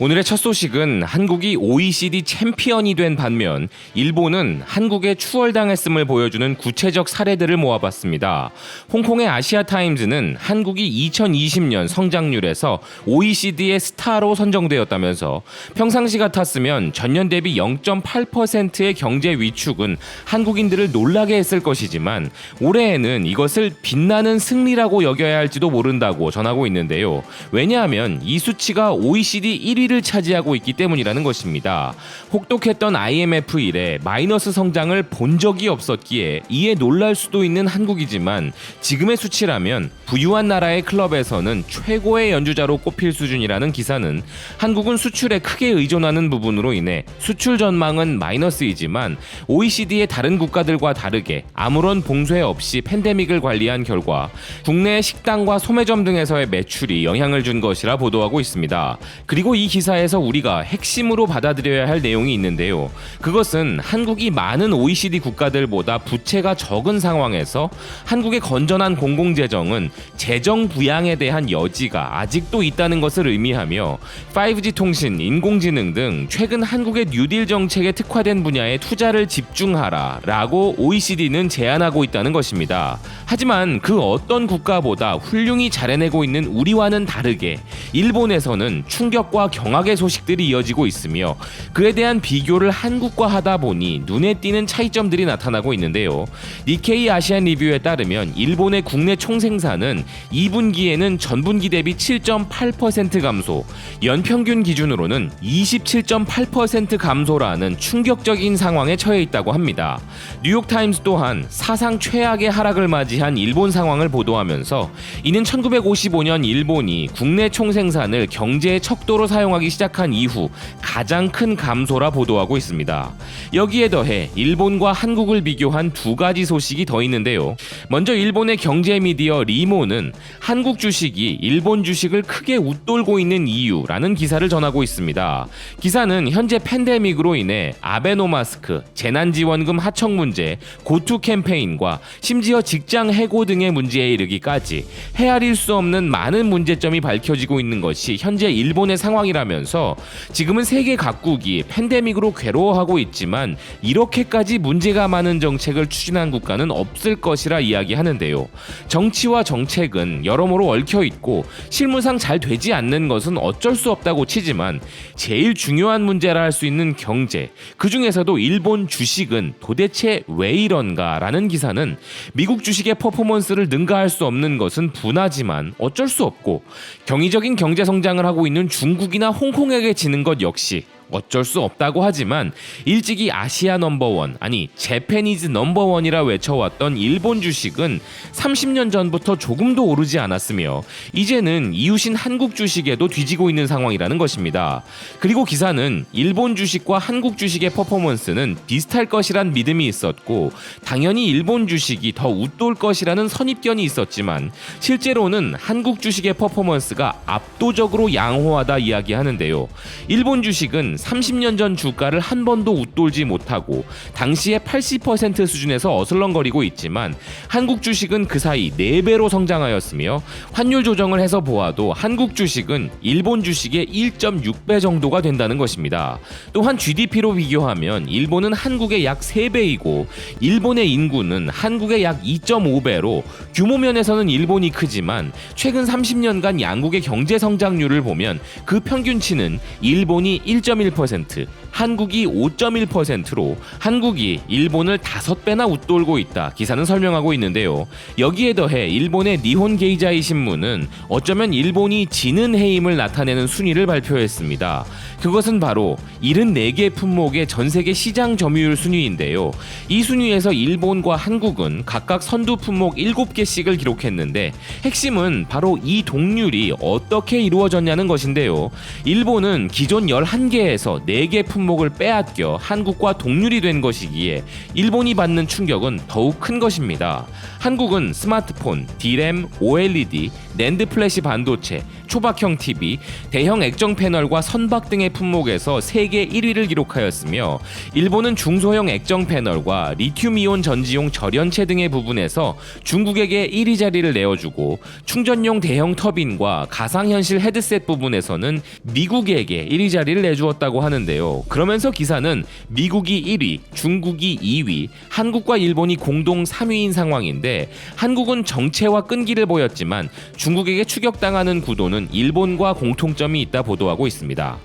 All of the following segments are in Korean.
오늘의 첫 소식은 한국이 OECD 챔피언이 된 반면 일본은 한국에 추월당했음을 보여주는 구체적 사례들을 모아봤습니다. 홍콩의 아시아타임즈는 한국이 2020년 성장률에서 OECD의 스타로 선정되었다면서 평상시 같았으면 전년 대비 0.8%의 경제 위축은 한국인들을 놀라게 했을 것이지만 올해에는 이것을 빛나는 승리라고 여겨야 할지도 모른다고 전하고 있는데요. 왜냐하면 이 수치가 OECD 1위를 차지하고 있기 때문이라는 것입니다. 혹독했던 IMF 이래 마이너스 성장을 본 적이 없었기에 이에 놀랄 수도 있는 한국이지만 지금의 수치라면 부유한 나라의 클럽에서는 최고의 연주자로 꼽힐 수준이라는 기사는 한국은 수출에 크게 의존하는 부분으로 인해 수출 전망은 마이너스이지만 OECD의 다른 국가들과 다르게 아무런 봉쇄 없이 팬데믹을 관리한 결과 국내 식당과 소매점 등에서의 매출이 영향을 준 것이라 보도하고 있습니다. 그리고 이 기사에서 우리가 핵심으로 받아들여야 할 내용이 있는데요. 그것은 한국이 많은 OECD 국가들보다 부채가 적은 상황에서 한국의 건전한 공공재정은 재정 부양에 대한 여지가 아직도 있다는 것을 의미하며 5G 통신, 인공지능 등 최근 한국의 뉴딜 정책에 특화된 분야에 투자를 집중하라라고 OECD는 제안하고 있다는 것입니다. 하지만 그 어떤 국가보다 훌륭히 잘해내고 있는 우리와는 다르게 일본에서는 충격과 경악의 소식들이 이어지고 있으며 그에 대한 비교를 한국과 하다 보니 눈에 띄는 차이점들이 나타나고 있는데요. 니케이 아시안 리뷰에 따르면 일본의 국내 총생산은 2분기에는 전분기 대비 7.8% 감소, 연평균 기준으로는 27.8% 감소라는 충격적인 상황에 처해 있다고 합니다. 뉴욕타임스 또한 사상 최악의 하락을 맞이한 일본 상황을 보도하면서 이는 1955년 일본이 국내 총생산을 경제의 척도로 사용하기 시작한 이후 가장 큰 감소라 보도하고 있습니다. 여기에 더해 일본과 한국을 비교한 두 가지 소식이 더 있는데요. 먼저 일본의 경제 미디어 리모는 한국 주식이 일본 주식을 크게 웃돌고 있는 이유라는 기사를 전하고 있습니다. 기사는 현재 팬데믹으로 인해 아베노마스크, 재난지원금 하청 문제, 고투 캠페인과 심지어 직장 해고 등의 문제에 이르기까지 헤아릴 수 없는 많은 문제점이 밝혀지고 있는 것이 현재 일본의 상황이라면서 지금은 세계 각국이 팬데믹으로 괴로워하고 있지만 이렇게까지 문제가 많은 정책을 추진한 국가는 없을 것이라 이야기하는데요. 정치와 정책은 여러모로 얽혀있고 실무상 잘 되지 않는 것은 어쩔 수 없다고 치지만 제일 중요한 문제라 할 수 있는 경제, 그 중에서도 일본 주식은 도대체 왜 이런가 라는 기사는 미국 주식의 퍼포먼스를 능가할 수 없는 것은 분하지만 어쩔 수 없고 경이적인 경제 성장을 하고 있는 중국이나 홍콩에게 지는 것 역시 어쩔 수 없다고 하지만 일찍이 아시아 넘버원, 아니 재패니즈 넘버원이라 외쳐왔던 일본 주식은 30년 전부터 조금도 오르지 않았으며 이제는 이웃인 한국 주식에도 뒤지고 있는 상황이라는 것입니다. 그리고 기사는 일본 주식과 한국 주식의 퍼포먼스는 비슷할 것이란 믿음이 있었고 당연히 일본 주식이 더 웃돌 것이라는 선입견이 있었지만 실제로는 한국 주식의 퍼포먼스가 압도적으로 양호하다 이야기하는데요. 일본 주식은 30년 전 주가를 한 번도 웃돌지 못하고 당시의 80% 수준에서 어슬렁거리고 있지만 한국 주식은 그 사이 4배로 성장하였으며 환율 조정을 해서 보아도 한국 주식은 일본 주식의 1.6배 정도가 된다는 것입니다. 또한 GDP로 비교하면 일본은 한국의 약 3배이고 일본의 인구는 한국의 약 2.5배로 규모 면에서는 일본이 크지만 최근 30년간 양국의 경제 성장률을 보면 그 평균치는 일본이 1.1%, 한국이 5.1%로 한국이 일본을 5배나 웃돌고 있다 기사는 설명하고 있는데요. 여기에 더해 일본의 니혼 게이자이 신문은 어쩌면 일본이 지는 해임을 나타내는 순위를 발표했습니다. 그것은 바로 74개 품목의 전세계 시장 점유율 순위인데요. 이 순위에서 일본과 한국은 각각 선두 품목 7개씩을 기록했는데 핵심은 바로 이 동률이 어떻게 이루어졌냐는 것인데요. 일본은 기존 11개에서 4개 품목 품목을 빼앗겨 한국과 동률이 된 것이기에 일본이 받는 충격은 더욱 큰 것입니다. 한국은 스마트폰, D램, OLED, 낸드 플래시 반도체, 초박형 TV, 대형 액정 패널과 선박 등의 품목에서 세계 1위를 기록하였으며 일본은 중소형 액정 패널과 리튬이온 전지용 절연체 등의 부분에서 중국에게 1위 자리를 내어주고 충전용 대형 터빈과 가상현실 헤드셋 부분에서는 미국에게 1위 자리를 내주었다고 하는데요. 그러면서 기사는 미국이 1위, 중국이 2위, 한국과 일본이 공동 3위인 상황인데 한국은 정체와 끈기를 보였지만 중국에게 추격당하는 구도는 일본과 공통점이 있다 보도하고 있습니다.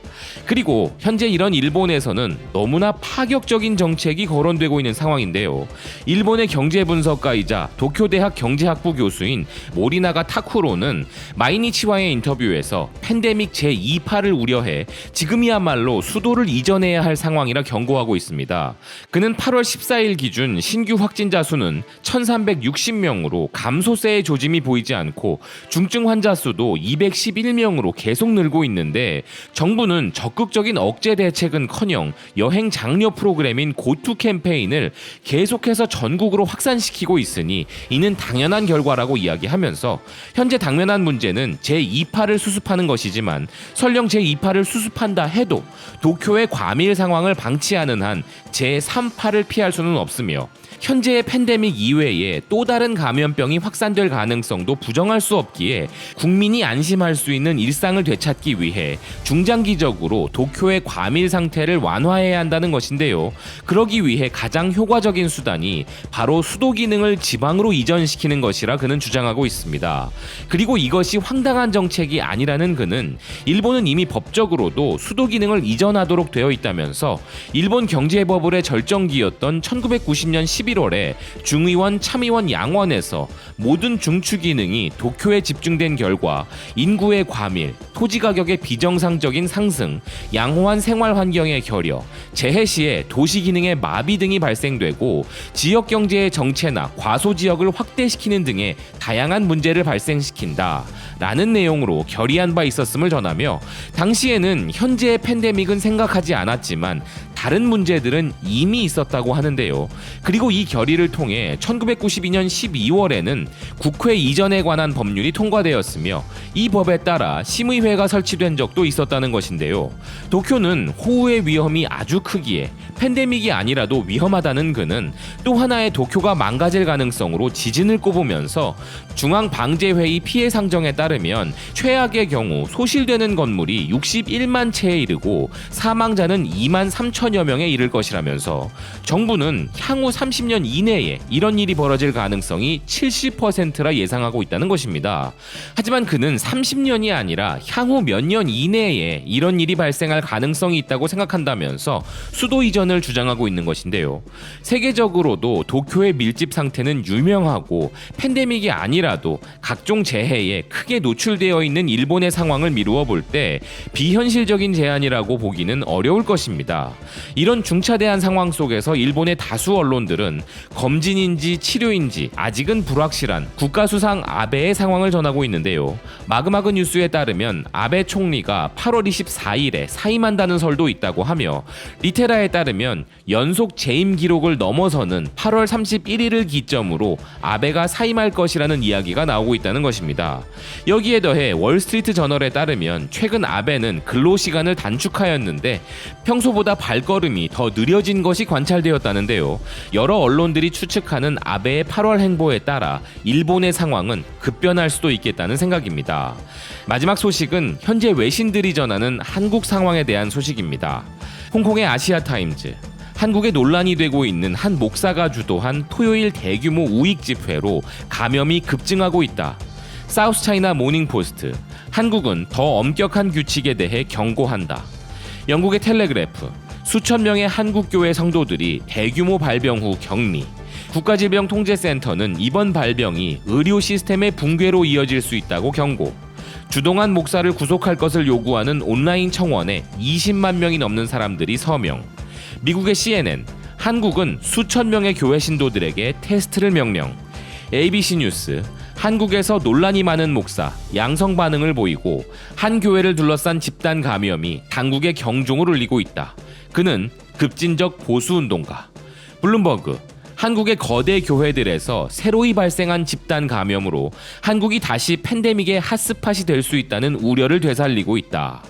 그리고 현재 이런 일본에서는 너무나 파격적인 정책이 거론되고 있는 상황인데요. 일본의 경제분석가이자 도쿄대학 경제학부 교수인 모리나가 타쿠로는 마이니치와의 인터뷰에서 팬데믹 제2파를 우려해 지금이야말로 수도를 이전해야 할 상황이라 경고하고 있습니다. 그는 8월 14일 기준 신규 확진자 수는 1360명으로 감소세의 조짐이 보이지 않고 중증 환자 수도 211명으로 계속 늘고 있는데 정부는 적극적인 억제 대책은커녕 여행 장려 프로그램인 고투 캠페인을 계속해서 전국으로 확산시키고 있으니 이는 당연한 결과라고 이야기하면서 현재 당면한 문제는 제2파를 수습하는 것이지만 설령 제2파를 수습한다 해도 도쿄의 과밀 상황을 방치하는 한 제3파를 피할 수는 없으며 현재의 팬데믹 이외에 또 다른 감염병이 확산될 가능성도 부정할 수 없기에 국민이 안심할 수 있는 일상을 되찾기 위해 중장기적으로 도쿄의 과밀 상태를 완화해야 한다는 것인데요. 그러기 위해 가장 효과적인 수단이 바로 수도 기능을 지방으로 이전시키는 것이라 그는 주장하고 있습니다. 그리고 이것이 황당한 정책이 아니라는 그는 일본은 이미 법적으로도 수도 기능을 이전하도록 되어 있다면서 일본 경제버블의 절정기였던 1990년 11월에 중의원, 참의원 양원에서 모든 중추 기능이 도쿄에 집중된 결과 인구의 과밀, 토지 가격의 비정상적인 상승, 양호한 생활 환경의 결여, 재해 시에 도시 기능의 마비 등이 발생되고 지역 경제의 정체나 과소 지역을 확대시키는 등의 다양한 문제를 발생시킨다 라는 내용으로 결의한 바 있었음을 전하며 당시에는 현재의 팬데믹은 생각하지 않았지만 다른 문제들은 이미 있었다고 하는데요. 그리고 이 결의를 통해 1992년 12월에는 국회 이전에 관한 법률이 통과되었으며 이 법에 따라 심의회가 설치된 적도 있었다는 것인데요. 도쿄는 호우의 위험이 아주 크기에 팬데믹이 아니라도 위험하다는 그는 또 하나의 도쿄가 망가질 가능성으로 지진을 꼽으면서 중앙방재회의 피해 상정에 따르면 최악의 경우 소실되는 건물이 61만 채에 이르고 사망자는 2만 3천여 명에 이를 것이라면서 정부는 향후 30년 이내에 이런 일이 벌어질 가능성이 70%라 예상하고 있다는 것입니다. 하지만 그는 30년이 아니라 향후 몇 년 이내에 이런 일이 발생할 가능성이 있다고 생각한다면서 수도 이전을 주장하고 있는 것인데요. 세계적으로도 도쿄의 밀집 상태는 유명하고 팬데믹이 아니라도 각종 재해에 크게 노출되어 있는 일본의 상황을 미루어 볼 때 비현실적인 제안이라고 보기는 어려울 것입니다. 이런 중차대한 상황 속에서 일본의 다수 언론들은 검진인지 치료인지 아직은 불확실한 국가수상 아베의 상황을 전하고 있는데요. 마그마그 뉴스에 따르면 아베 총리가 8월 24일에 사임한다는 설도 있다고 하며 리테라에 따르면 연속 재임 기록을 넘어서는 8월 31일을 기점으로 아베가 사임할 것이라는 이야기가 나오고 있다는 것입니다. 여기에 더해 월스트리트 저널에 따르면 최근 아베는 근로 시간을 단축하였는데 평소보다 발걸음이 더 느려진 것이 관찰되었다는데요. 여러 언론들이 추측하는 아베의 8월 행보에 따라 일본의 상황은 급변할 수도 있겠다는 생각입니다. 마지막 소식은 현재 외신들이 전하는 한국 상황에 대한 소식입니다. 홍콩의 아시아타임즈, 한국에 논란이 되고 있는 한 목사가 주도한 토요일 대규모 우익 집회로 감염이 급증하고 있다. 사우스차이나 모닝포스트, 한국은 더 엄격한 규칙에 대해 경고한다. 영국의 텔레그래프, 수천 명의 한국교회 성도들이 대규모 발병 후 격리. 국가질병통제센터는 이번 발병이 의료 시스템의 붕괴로 이어질 수 있다고 경고. 주동한 목사를 구속할 것을 요구하는 온라인 청원에 20만 명이 넘는 사람들이 서명. 미국의 CNN, 한국은 수천 명의 교회 신도들에게 테스트를 명령. ABC 뉴스, 한국에서 논란이 많은 목사, 양성 반응을 보이고 한 교회를 둘러싼 집단 감염이 당국의 경종을 울리고 있다. 그는 급진적 보수운동가. 블룸버그, 한국의 거대 교회들에서 새로이 발생한 집단 감염으로 한국이 다시 팬데믹의 핫스팟이 될 수 있다는 우려를 되살리고 있다.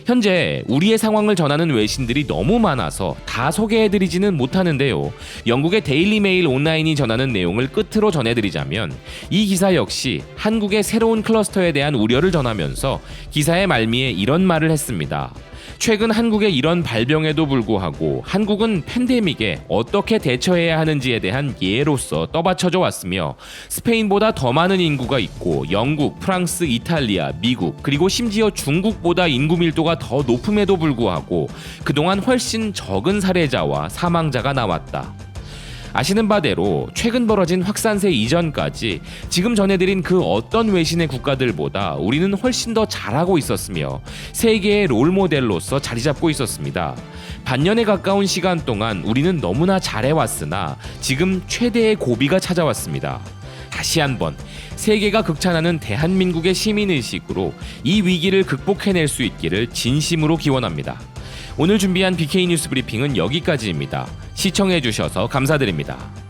현재 우리의 상황을 전하는 외신들이 너무 많아서 다 소개해드리지는 못하는데요. 영국의 데일리 메일 온라인이 전하는 내용을 끝으로 전해드리자면 이 기사 역시 한국의 새로운 클러스터에 대한 우려를 전하면서 기사의 말미에 이런 말을 했습니다. 최근 한국의 이런 발병에도 불구하고 한국은 팬데믹에 어떻게 대처해야 하는지에 대한 예로서 떠받쳐져 왔으며 스페인보다 더 많은 인구가 있고 영국, 프랑스, 이탈리아, 미국 그리고 심지어 중국보다 인구 밀도가 더 높음에도 불구하고 그동안 훨씬 적은 사례자와 사망자가 나왔다. 아시는 바대로 최근 벌어진 확산세 이전까지 지금 전해드린 그 어떤 외신의 국가들보다 우리는 훨씬 더 잘하고 있었으며 세계의 롤모델로서 자리 잡고 있었습니다. 반년에 가까운 시간 동안 우리는 너무나 잘해왔으나 지금 최대의 고비가 찾아왔습니다. 다시 한번 세계가 극찬하는 대한민국의 시민의식으로 이 위기를 극복해낼 수 있기를 진심으로 기원합니다. 오늘 준비한 BK 뉴스 브리핑은 여기까지입니다. 시청해주셔서 감사드립니다.